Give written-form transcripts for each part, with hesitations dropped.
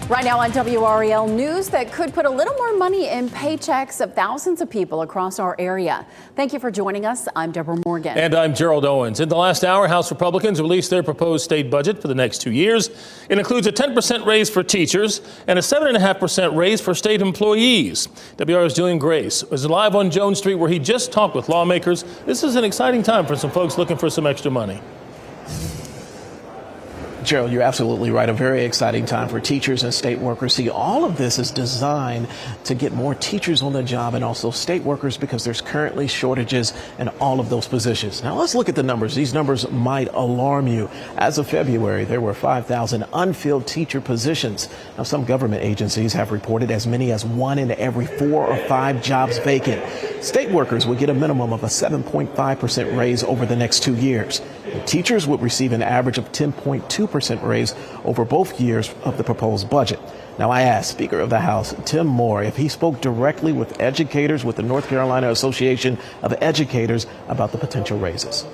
Right now on WREL News that could put a little more money in paychecks of thousands of people across our area. Thank you for joining us. I'm Deborah Morgan. And I'm Gerald Owens. In the last hour, House Republicans released their proposed state budget for the next 2 years. It includes a 10% raise for teachers and a 7.5% raise for state employees. WREL's Julian Grace was live on Jones Street, where he just talked with lawmakers. This is an exciting time for some folks looking for some extra money. Gerald, you're absolutely right. A very exciting time for teachers and state workers. See, all of this is designed to get more teachers on the job and also state workers, because there's currently shortages in all of those positions. Now, let's look at the numbers. These numbers might alarm you. As of February, there were 5,000 unfilled teacher positions. Now, some government agencies have reported as many as 1 in every 4 or 5 jobs vacant. State workers would get a minimum of a 7.5% raise over the next 2 years. And teachers would receive an average of 10.2% raise over both years of the proposed budget. Now, I asked Speaker of the House, Tim Moore, if he spoke directly with educators with the North Carolina Association of Educators about the potential raises.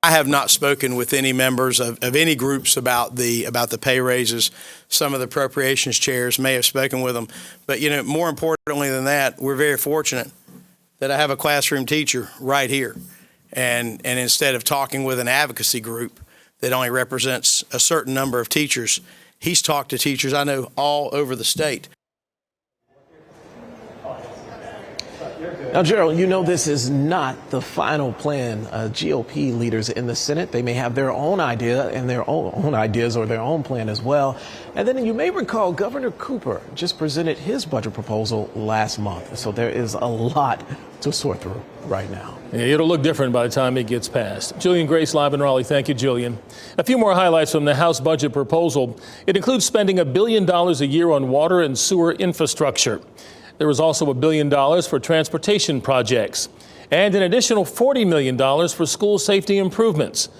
I have not spoken with any members of any groups about the pay raises. Some of the appropriations chairs may have spoken with them. But, you know, more importantly than that, we're very fortunate that I have a classroom teacher right here. And instead of talking with an advocacy group that only represents a certain number of teachers, he's talked to teachers I know all over the state. Now, Gerald, you know this is not the final plan. GOP leaders in the Senate, they may have their own idea and their own ideas or their own plan as well. And then you may recall Governor Cooper just presented his budget proposal last month. So there is a lot to sort through right now. Yeah, it'll look different by the time it gets passed. Julian Grace live in Raleigh. Thank you, Julian. A few more highlights from the House budget proposal. It includes spending $1 billion a year on water and sewer infrastructure. There was also $1 billion for transportation projects and an additional $40 million for school safety improvements.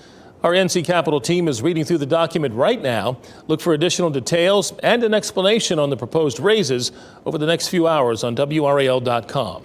Our NC Capitol team is reading through the document right now. Look for additional details and an explanation on the proposed raises over the next few hours on WRAL.com.